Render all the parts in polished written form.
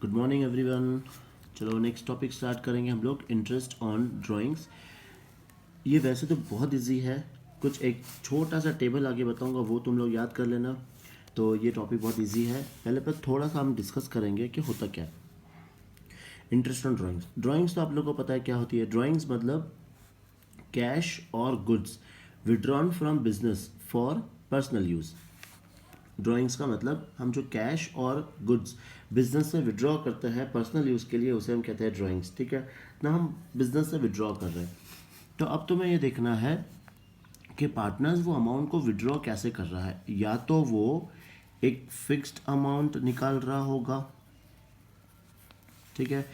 Good morning everyone. चलो next topic start करेंगे हम लोग, इंटरेस्ट ऑन ड्राइंग्स। ये वैसे तो बहुत इजी है, कुछ एक छोटा सा टेबल आगे बताऊंगा वो तुम लोग याद कर लेना। तो ये टॉपिक बहुत इजी है। पहले पर थोड़ा सा हम डिस्कस करेंगे कि होता क्या है इंटरेस्ट ऑन ड्राइंग्स। ड्राइंग्स तो आप लोगों को पता है क्या होती है। ड्राइंग्स मतलब कैश और goods withdrawn from business for personal use. Drawings का मतलब हम जो कैश और गुड्स बिजनेस से विड्रॉ करते हैं पर्सनल यूज़ के लिए, उसे हम कहते हैं ड्राइंग्स। ठीक है ना, हम बिजनेस से विड्रॉ कर रहे हैं। तो अब तुम्हें ये देखना है कि पार्टनर्स वो अमाउंट को विड्रॉ कैसे कर रहा है। या तो वो एक फिक्स्ड अमाउंट निकाल रहा होगा, ठीक है,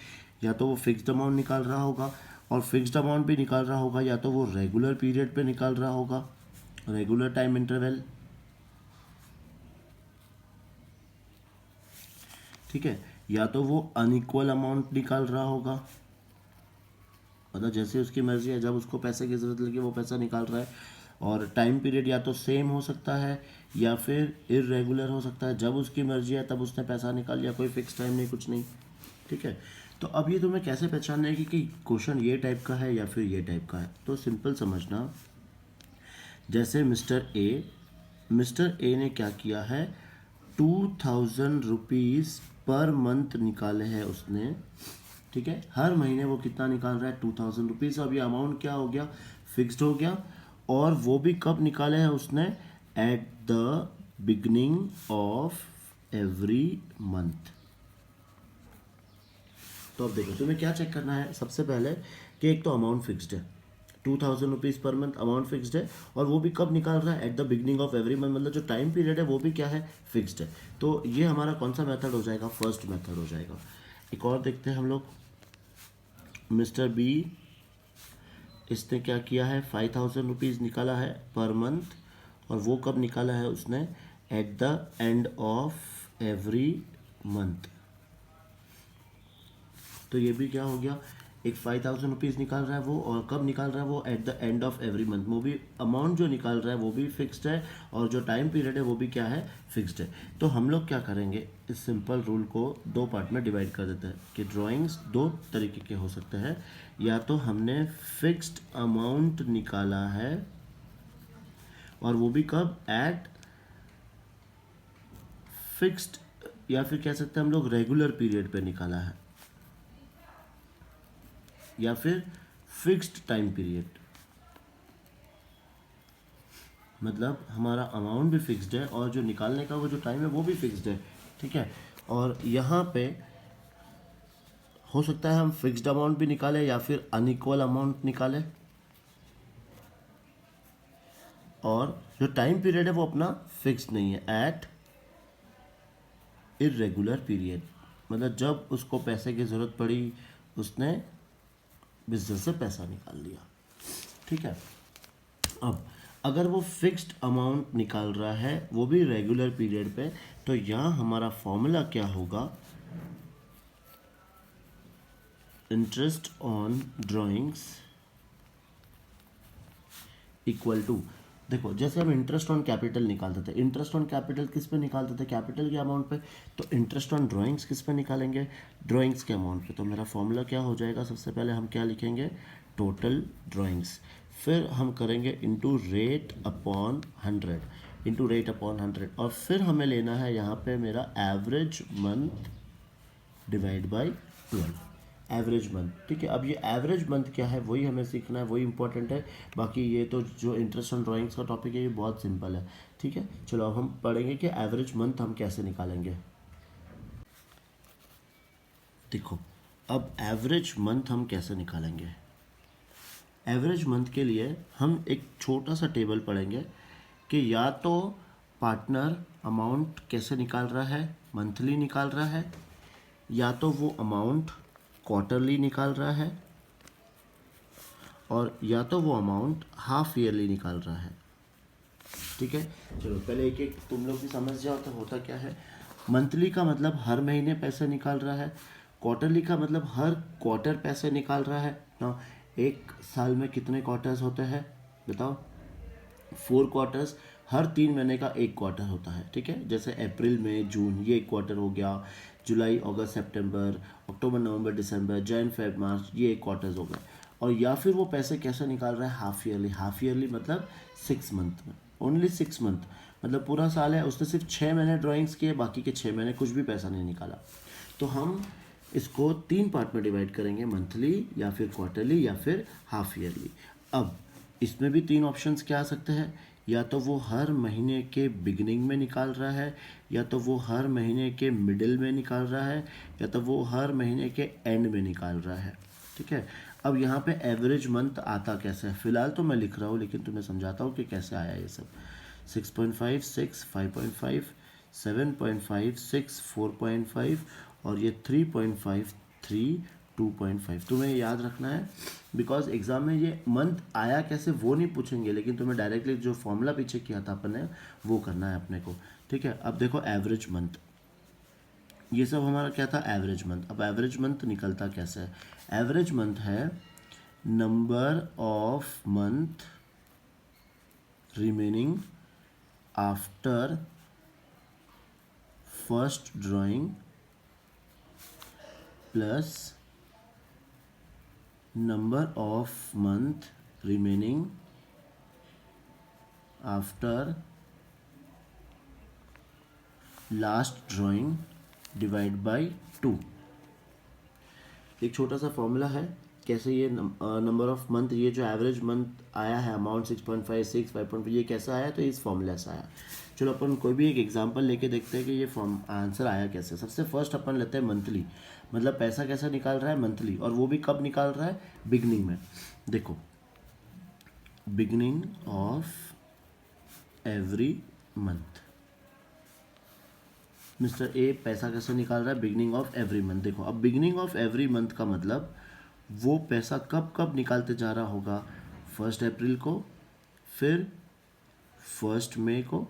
या तो वो फिक्स्ड अमाउंट निकाल रहा होगा, और फिक्स्ड अमाउंट भी निकाल रहा होगा, या तो वो रेगुलर पीरियड पे निकाल रहा होगा, रेगुलर टाइम इंटरवल, ठीक है, या तो वो अनइक्वल अमाउंट निकाल रहा होगा, मतलब जैसे उसकी मर्जी है, जब उसको पैसे की ज़रूरत लगी वो पैसा निकाल रहा है। और टाइम पीरियड या तो सेम हो सकता है या फिर इरेगुलर हो सकता है, जब उसकी मर्जी है तब उसने पैसा निकाल लिया, कोई फिक्स टाइम नहीं, कुछ नहीं। ठीक है, तो अब ये तुम्हें कैसे पहचानना है कि क्वेश्चन ये टाइप का है या फिर ये टाइप का है। तो सिंपल समझना, जैसे मिस्टर ए ने क्या किया है, 2000 रुपीज़ पर मंथ निकाले हैं उसने। ठीक है, हर महीने वो कितना निकाल रहा है, 2000 रुपीज़। अब ये अमाउंट क्या हो गया, फिक्स्ड हो गया। और वो भी कब निकाले हैं उसने, at the beginning of every month. तो अब देखो तुम्हें क्या चेक करना है सबसे पहले कि एक तो अमाउंट फिक्स्ड है, 2000 rupees per month amount fixed है, और वो भी कब निकाल रहा है, at the beginning of every month, मतलब जो टाइम पीरियड है वो भी क्या है, फिक्स्ड है। तो ये हमारा कौन सा मेथड हो जाएगा, फर्स्ट मेथड हो जाएगा। एक और देखते हैं हम लोग, मिस्टर बी, इसने क्या किया है, 5000 रुपीज़ निकाला है पर मंथ, और वो कब निकाला है उसने, at the end of every month. तो ये भी क्या हो गया, एक 5000 रुपीज़ निकाल रहा है वो, और कब निकाल रहा है वो, at the end of every month. वो भी अमाउंट जो निकाल रहा है वो भी फिक्स्ड है, और जो टाइम पीरियड है वो भी क्या है, फिक्स्ड है। तो हम लोग क्या करेंगे, इस सिंपल रूल को दो पार्ट में डिवाइड कर देते हैं कि ड्राइंग्स दो तरीके के हो सकते हैं। या तो हमने फिक्स्ड अमाउंट निकाला है, और वो भी कब, एट फिक्स्ड, या फिर कह सकते हैं हम लोग रेगुलर पीरियड पे निकाला है, या फिर फिक्स्ड टाइम पीरियड। मतलब हमारा अमाउंट भी फिक्स्ड है और जो निकालने का वो जो टाइम है वो भी फिक्स्ड है। ठीक है, और यहाँ पे हो सकता है हम फिक्स्ड अमाउंट भी निकालें या फिर अनइक्वल अमाउंट निकालें, और जो टाइम पीरियड है वो अपना फिक्स्ड नहीं है, एट इरेगुलर पीरियड, मतलब जब उसको पैसे की ज़रूरत पड़ी उसने बिजनेस से पैसा निकाल लिया। ठीक है, अब अगर वो फिक्स्ड अमाउंट निकाल रहा है वो भी रेगुलर पीरियड पे, तो यहाँ हमारा फॉर्मूला क्या होगा, interest on drawings equal to, देखो जैसे हम इंटरेस्ट ऑन कैपिटल निकालते थे, इंटरेस्ट ऑन कैपिटल किस पे निकालते थे, कैपिटल के अमाउंट पे। तो इंटरेस्ट ऑन ड्राइंग्स किस पे निकालेंगे, ड्राइंग्स के अमाउंट पे। तो मेरा फॉर्मूला क्या हो जाएगा, सबसे पहले हम क्या लिखेंगे, टोटल ड्राइंग्स, फिर हम करेंगे into rate upon 100, into rate upon 100, और फिर हमें लेना है यहाँ पे मेरा average month divide by 12, average month. ठीक है, अब ये एवरेज मंथ क्या है वही हमें सीखना है, वही इंपॉर्टेंट है। बाकी ये तो जो इंटरेस्ट ऑन ड्राइंग्स का टॉपिक है ये बहुत सिंपल है। ठीक है, चलो अब हम पढ़ेंगे कि एवरेज मंथ हम कैसे निकालेंगे। देखो अब एवरेज मंथ हम कैसे निकालेंगे, एवरेज मंथ के लिए हम एक छोटा सा टेबल पढ़ेंगे कि या तो पार्टनर अमाउंट कैसे निकाल रहा है, मंथली निकाल रहा है, या तो वो अमाउंट क्वार्टरली निकाल रहा है, और या तो वो अमाउंट हाफ ईयरली निकाल रहा है। ठीक है, चलो पहले एक एक तुम लोग भी समझ जाओ तो होता क्या है। मंथली का मतलब हर महीने पैसे निकाल रहा है, क्वार्टरली का मतलब हर क्वार्टर पैसे निकाल रहा है ना। एक साल में कितने क्वार्टर्स होते हैं बताओ, 4 क्वार्टर्स, हर 3 महीने का एक क्वार्टर होता है, ठीक है। जैसे अप्रैल मई जून ये एक क्वार्टर हो गया, जुलाई अगस्त सितंबर अक्टूबर नवंबर दिसंबर जैन फेब मार्च ये एक क्वार्टर्स हो गए। और या फिर वो पैसे कैसे निकाल रहा है, हाफ ईयरली मतलब 6 मंथ में, ओनली 6 मंथ, मतलब पूरा साल है, उसने सिर्फ 6 महीने ड्राइंग्स किए, बाकी के 6 महीने कुछ भी पैसा नहीं निकाला। तो हम इसको 3 पार्ट में डिवाइड करेंगे, मंथली या फिर क्वार्टरली या फिर हाफ ईयरली। अब इसमें भी 3 ऑप्शंस क्या आ सकते हैं, या तो वो हर महीने के बिगिनिंग में निकाल रहा है, या तो वो हर महीने के मिडिल में निकाल रहा है, या तो वो हर महीने के एंड में निकाल रहा है, ठीक है। अब यहाँ पे एवरेज मंथ आता कैसे है, फिलहाल तो मैं लिख रहा हूँ लेकिन तुम्हें समझाता हूँ कि कैसे आया ये सब। 6.5 6 5.5 7.5 6 4.5 और ये 3.5 3 2.5। तुम्हें याद रखना है बिकॉज एग्जाम में ये मंथ आया कैसे वो नहीं पूछेंगे, लेकिन तुम्हें डायरेक्टली जो फॉर्मूला पीछे किया था अपन ने वो करना है अपने को, ठीक है। अब देखो एवरेज मंथ, ये सब हमारा क्या था, एवरेज मंथ। अब एवरेज मंथ निकलता कैसे है, एवरेज मंथ है number of month remaining after first drawing plus number of month remaining after last drawing divide by 2। एक छोटा सा फॉर्मूला है कैसे ये नंबर ऑफ मंथ, ये जो एवरेज मंथ आया है अमाउंट 6.5 6 5.5 ये कैसा आया, तो इस फॉर्मूला से आया। चलो अपन कोई भी एक एग्जांपल लेके देखते हैं कि ये फॉर्म आंसर आया कैसे। सबसे फर्स्ट अपन लेते हैं मंथली, मतलब पैसा कैसा निकाल रहा है मंथली, और वो भी कब निकाल रहा है, बिगनिंग में। देखो beginning of every month, mister A पैसा कैसे निकाल रहा है, बिगनिंग ऑफ एवरी मंथ। देखो अब बिगनिंग ऑफ एवरी मंथ का मतलब वो पैसा कब कब निकालते जा रहा होगा, 1 अप्रैल को, फिर 1 मई को,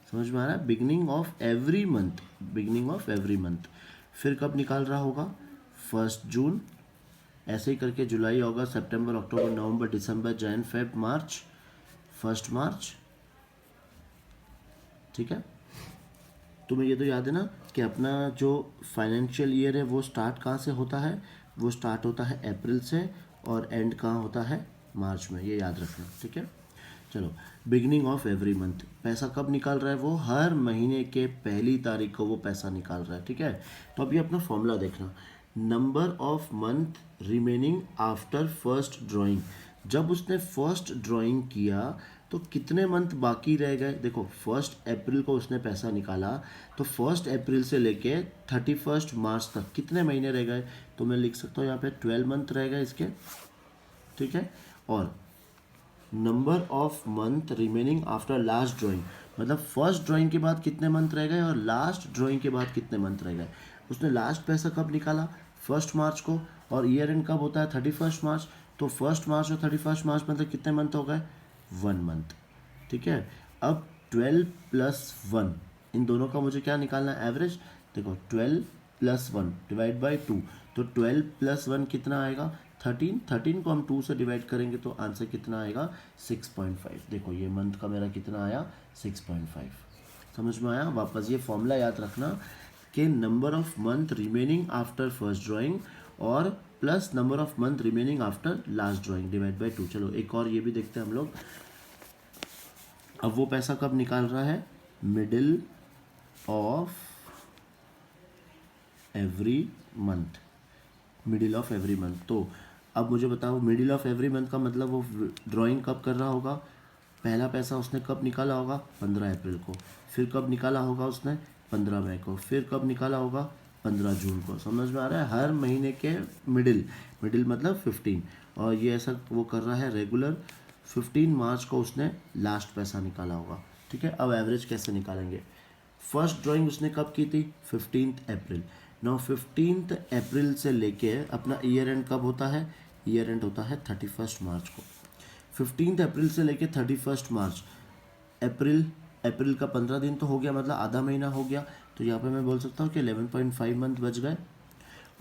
समझ में आ रहा है, beginning of every month, beginning of every month. फिर कब निकाल रहा होगा, 1 जून, ऐसे ही करके जुलाई अगस्त सितंबर अक्टूबर नवंबर दिसंबर जैन फेब मार्च, 1 मार्च, ठीक है। तुम्हें ये तो याद है ना कि अपना जो फाइनेंशियल ईयर है वो स्टार्ट कहाँ से होता है, वो स्टार्ट होता है अप्रैल से और एंड कहाँ होता है, मार्च में, ये याद रखना, ठीक है। चलो बिगनिंग ऑफ एवरी मंथ, पैसा कब निकाल रहा है, वो हर महीने के पहली तारीख को वो पैसा निकाल रहा है, ठीक है। तो अभी अपना फॉर्मूला देखना, number of month remaining after first drawing, जब उसने फर्स्ट ड्राइंग किया तो कितने मंथ बाकी रह गए। देखो 1 अप्रैल को उसने पैसा निकाला, तो 1 अप्रैल से लेके 31 मार्च तक कितने महीने रह गए, तो मैं लिख सकता हूँ यहाँ पे 12 मंथ रह गए इसके, ठीक है। और number of month remaining after last drawing, मतलब फर्स्ट ड्राइंग के बाद कितने मंथ रह गए और लास्ट ड्राइंग के बाद कितने मंथ रह गए। उसने लास्ट पैसा कब निकाला, 1 मार्च को, और ईयर एंड कब होता है, 31 मार्च, तो 1 मार्च और 31 मार्च मतलब कितने मंथ हो गए, 1 मंथ, ठीक है। अब 12 + 1 इन दोनों का मुझे क्या निकालना है, एवरेज। देखो 12 + 1 डिवाइड बाई 2, तो 12 + 1 कितना आएगा, 13, 13 को हम 2 से डिवाइड करेंगे तो आंसर कितना आएगा, 6.5। देखो ये मंथ का मेरा कितना आया, 6.5। समझ में आया। वापस ये फॉर्मूला याद रखना कि number of month remaining after first drawing और plus number of month remaining after last drawing divide by 2। चलो एक और ये भी देखते हैं हम लोग। अब वो पैसा कब निकाल रहा है, middle of every month, middle of every month. तो अब मुझे बताओ मिडिल ऑफ एवरी मंथ का मतलब वो ड्राइंग कब कर रहा होगा, पहला पैसा उसने कब निकाला होगा, 15 अप्रैल को, फिर कब निकाला होगा उसने, 15 मई को, फिर कब निकाला होगा, 15 जून को। समझ में आ रहा है, हर महीने के मिडिल, मिडिल मतलब 15, और ये ऐसा वो कर रहा है रेगुलर। 15 मार्च को उसने लास्ट पैसा निकाला होगा, ठीक है। अब एवरेज कैसे निकालेंगे, फर्स्ट ड्राइंग उसने कब की थी, 15 अप्रैल। नाउ 15 अप्रैल से लेके अपना ईयर एंड कब होता है, ईयर एंड होता है 31 मार्च को। 15 अप्रैल से लेके 31 मार्च, अप्रैल का 15 दिन तो हो गया, मतलब आधा महीना हो गया, तो यहाँ पे मैं बोल सकता हूँ कि 11.5 मंथ बच गए।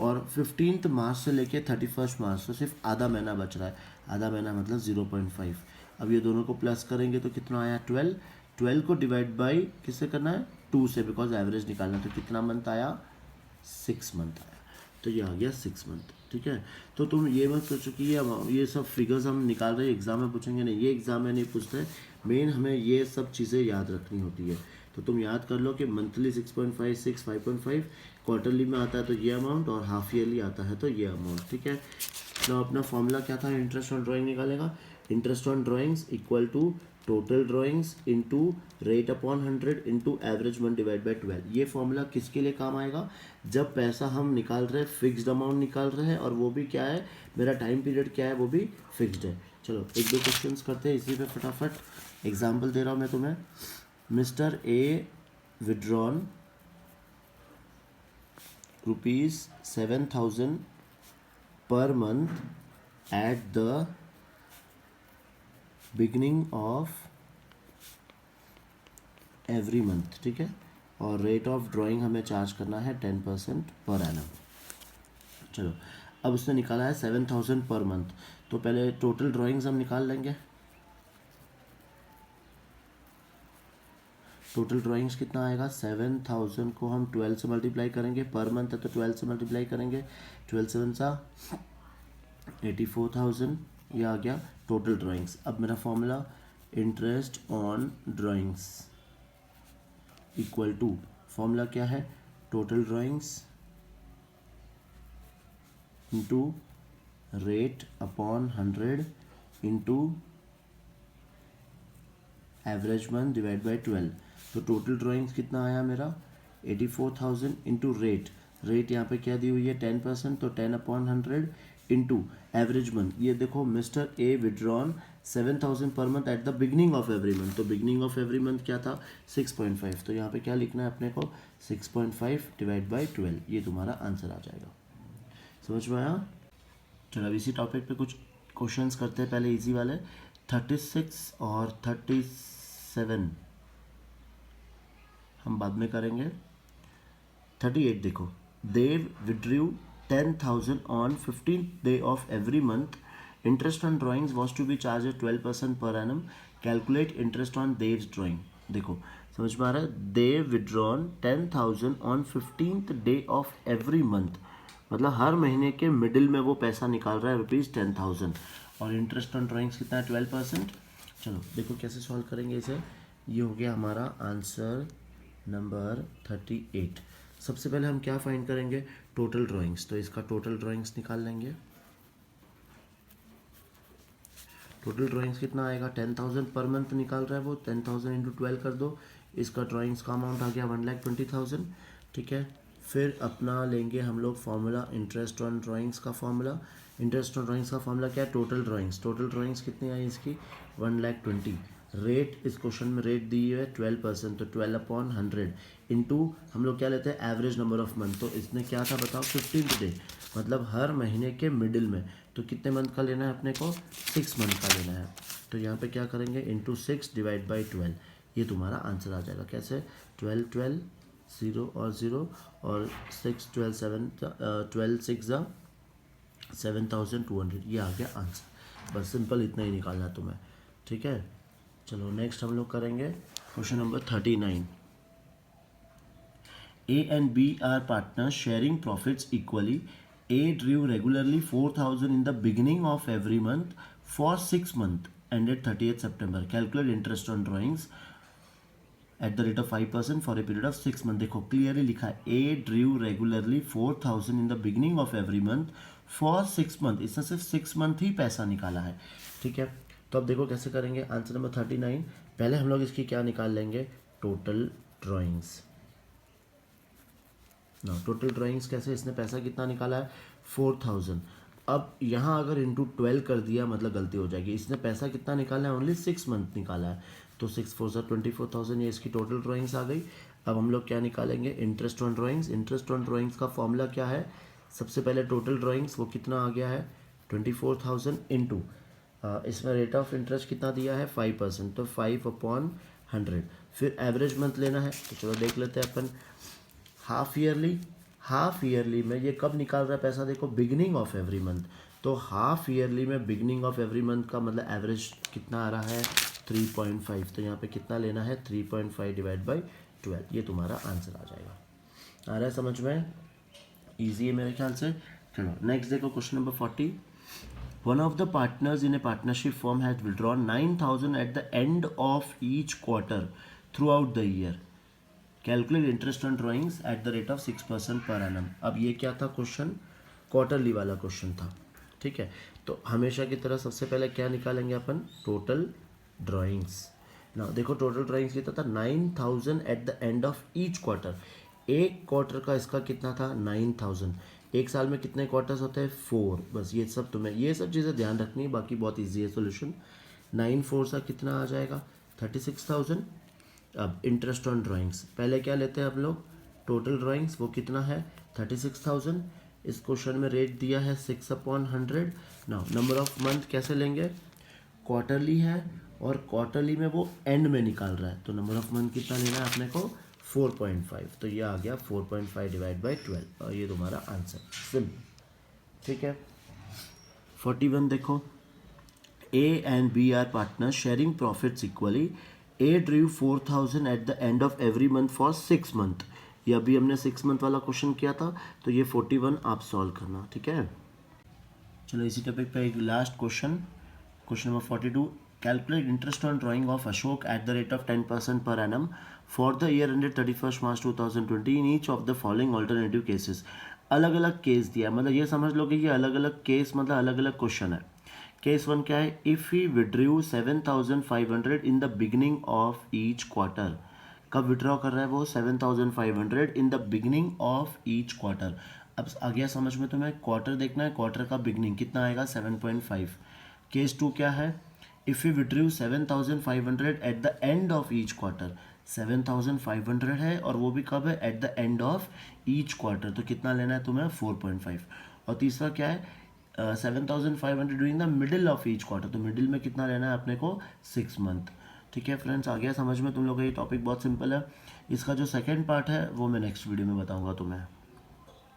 और 15 मार्च से लेके 31 मार्च तो सिर्फ आधा महीना बच रहा है, आधा महीना मतलब 0.5। अब ये दोनों को प्लस करेंगे तो कितना आया, 12, 12 को डिवाइड बाई किससे करना है, 2 से, बिकॉज एवरेज निकालना। तो कितना मंथ आया, 6 मंथ आया। तो ये आ गया 6 मंथ। ठीक है, तो तुम ये मत सोचो कि ये सब फिगर्स हम निकाल रहे हैं एग्जाम में पूछेंगे, नहीं, ये एग्जाम में नहीं पूछते। मेन हमें ये सब चीज़ें याद रखनी होती है। तो तुम याद कर लो कि मंथली 6.56, 5.5, क्वार्टरली में आता है तो ये अमाउंट, और हाफ ईयरली आता है तो ये अमाउंट। ठीक है, तो अपना फॉर्मूला क्या था इंटरेस्ट ऑन ड्राइंग निकालेगा, interest on drawings equal to total drawings into rate upon 100 into average month divide by 12। ये फॉर्मूला किसके लिए काम आएगा, जब पैसा हम निकाल रहे हैं, फिक्स्ड अमाउंट निकाल रहे हैं, और वो भी क्या है, मेरा टाइम पीरियड क्या है, वो भी फिक्स्ड है। चलो एक दो क्वेश्चंस करते हैं इसी पे फटाफट। एग्जाम्पल दे रहा हूँ मैं तुम्हें। Mister A withdrawn ₹7,000 per month at the beginning of every month। ठीक है, और रेट ऑफ ड्राइंग हमें चार्ज करना है 10% पर एनम। चलो अब उसने निकाला है 7,000 पर मंथ, तो पहले टोटल ड्राइंग्स हम निकाल लेंगे। टोटल ड्राइंग्स कितना आएगा, 7,000 को हम 12 से मल्टीप्लाई करेंगे, पर मंथ है तो 12 से मल्टीप्लाई करेंगे, 12 7 सा 84,000, ये आ गया टोटल ड्राइंग्स। अब मेरा formula interest on drawings equal to, formula क्या है, total drawings into rate upon 100 into average month divide by 12। तो टोटल ड्राइंग्स कितना आया मेरा, 84,000 इंटू रेट यहाँ पे क्या दी हुई है 10%, तो 10 अपॉन 100 इंटू एवरेज मंथ। ये देखो mister A withdrawn 7,000 per month at the beginning of every month, तो बिगनिंग ऑफ एवरी मंथ क्या था 6.5, तो यहाँ पे क्या लिखना है अपने को 6.5 डिवाइड बाई 12, ये तुम्हारा आंसर आ जाएगा। समझ में आया। चलो अब इसी टॉपिक पे कुछ क्वेश्चंस करते हैं, पहले इजी वाले। 36 और 37 हम बाद में करेंगे। 38 देखो, Dev withdrew 10,000 on 15th day of every month, interest on drawings was to be charge 12% per annum, calculate interest on Dev's drawing. देखो समझ में आ रहा है, Dev withdrawn 10,000 on 15th day of every month, मतलब हर महीने के मिडिल में वो पैसा निकाल रहा है ₹10,000, और इंटरेस्ट ऑन ड्राइंग्स कितना है 12%। चलो देखो कैसे सॉल्व करेंगे इसे। ये हो गया हमारा आंसर नंबर 38। सबसे पहले हम क्या फाइंड करेंगे, टोटल ड्राइंग्स, तो इसका टोटल ड्राइंग्स निकाल लेंगे। टोटल ड्राइंग्स कितना आएगा, 10,000 पर मंथ निकाल रहा है वो, 10,000 इंटू 12 कर दो, इसका ड्राइंग्स का अमाउंट आ गया 1,20,000। ठीक है, फिर अपना लेंगे हम लोग फॉर्मूला इंटरेस्ट ऑन ड्राइंग्स का फॉर्मूला। इंटरेस्ट ऑन ड्राइंग्स का फॉर्मूला क्या है, टोटल ड्राइंग्स कितनी आई इसकी 1,20,000। रेट इस क्वेश्चन में रेट दी है 12%, तो 12 अपॉन 100 इंटू हम लोग क्या लेते हैं एवरेज नंबर ऑफ मंथ, तो इसने क्या था बताओ 15th डे, मतलब हर महीने के मिडिल में, तो कितने मंथ का लेना है अपने को 6 मंथ का लेना है। तो यहाँ पे क्या करेंगे इंटू 6 डिवाइड बाई 12, ये तुम्हारा आंसर आ जाएगा। कैसे 12 12 0 और 0 और 6 12 7 12 6 जा 7,200, ये आ गया आंसर। बस सिंपल इतना ही निकालना है तुम्हें। ठीक है, चलो नेक्स्ट हम लोग करेंगे question number 39। A and B are partners sharing profits equally. A drew regularly 4,000 in the beginning of every month for 6 months ended 30th September. Calculate interest on drawings at the rate of 5% for a period of 6 months. देखो clearly लिखा है, A drew regularly 4,000 in the beginning of every month for 6 months. इसने सिर्फ 6 month ही पैसा निकाला है। ठीक है, तो अब देखो कैसे करेंगे आंसर नंबर 39। पहले हम लोग इसकी क्या निकाल लेंगे, टोटल ड्राइंग्स। ना टोटल ड्राइंग्स कैसे, इसने पैसा कितना निकाला है 4,000। अब यहाँ अगर इंटू 12 कर दिया मतलब गलती हो जाएगी। इसने पैसा कितना निकाला है, ओनली 6 मंथ निकाला है, तो 6 4 ज़ा 24,000, ये इसकी टोटल ड्राइंग्स आ गई। अब हम लोग क्या निकालेंगे, interest on drawings. Interest on drawings का फॉर्मूला क्या है, सबसे पहले टोटल ड्राइंग्स वो कितना आ गया है 24,000 इंटू इसमें रेट ऑफ इंटरेस्ट कितना दिया है 5%, तो 5 अपॉन 100। फिर एवरेज मंथ लेना है, तो चलो देख लेते हैं अपन। हाफ ईयरली में ये कब निकाल रहा है पैसा, देखो बिगिनिंग ऑफ एवरी मंथ, तो हाफ ईयरली में बिगिनिंग ऑफ एवरी मंथ का मतलब एवरेज कितना आ रहा है 3.5, तो यहाँ पे कितना लेना है 3.5 डिवाइड बाई 12, ये तुम्हारा आंसर आ जाएगा। आ रहा है समझ में? ईजी है मेरे ख्याल से। चलो नेक्स्ट देखो question number 40। One of the partners in a partnership firm had withdrawn 9,000 at the end of each quarter throughout the year. Calculate interest on drawings at the rate of 6% per annum. अब ये क्या था question? Quarterly वाला question था, ठीक है। तो हमेशा की तरह सबसे पहले क्या निकालेंगे अपन? टोटल ड्राइंग्स ना। देखो टोटल ड्राइंग्स कितना था? 9,000 at the end of each quarter. एक क्वार्टर का इसका कितना था? 9,000। एक साल में कितने क्वार्टर्स होते हैं? 4। बस ये सब तुम्हें ये सब चीज़ें ध्यान रखनी है, बाकी बहुत ईजी है सोल्यूशन। 9 4 सा कितना आ जाएगा? 36,000। अब इंटरेस्ट ऑन ड्राइंग्स पहले क्या लेते हैं हम लोग? टोटल ड्राइंग्स, वो कितना है? 36,000। इस क्वेश्चन में रेट दिया है 6/100। नाउ नंबर ऑफ मंथ कैसे लेंगे? क्वार्टरली है और क्वार्टरली में वो एंड में निकाल रहा है, तो नंबर ऑफ मंथ कितना लेना है अपने को? 4.5। तो ये आ गया 4.5 डिवाइड बाई 12 और ये तुम्हारा आंसर सिंपल, ठीक है। 41 देखो। A and B are partners sharing profits equally. A drew 4,000 at the end of every month for 6 month. ये अभी हमने 6 मंथ वाला क्वेश्चन किया था, तो ये 41 आप सॉल्व करना, ठीक है। चलो इसी टॉपिक पे एक last question, question number 42। Calculate interest on drying of Ashok at the rate of 10% per annum for the year ended 31 March 2020 in each of the following alternative cases. अलग अलग केस दिया, मतलब ये समझ लो कि ये अलग अलग केस मतलब अलग अलग क्वेश्चन है। केस 1 क्या है? If he withdrew 7,500 in the beginning of each quarter. कब विड्रॉ कर रहा है वो? 7,500 in the beginning of each quarter. अब आ गया समझ में तुम्हें? क्वार्टर देखना है, क्वार्टर का बिगिनिंग कितना आएगा? 7.5। केस 2 क्या है? If you withdrew 7,500 at the end of each quarter. 7,500 है और वो भी कब है? At the end of each quarter, तो कितना लेना है तुम्हें? 4.5। और तीसरा क्या है? 7,500 during the middle of each quarter, तो मिडिल में कितना लेना है अपने को? 6 मंथ, ठीक है फ्रेंड्स। आ गया समझ में तुम लोग? ये टॉपिक बहुत सिंपल है। इसका जो सेकंड पार्ट है वो मैं नेक्स्ट वीडियो में बताऊंगा तुम्हें।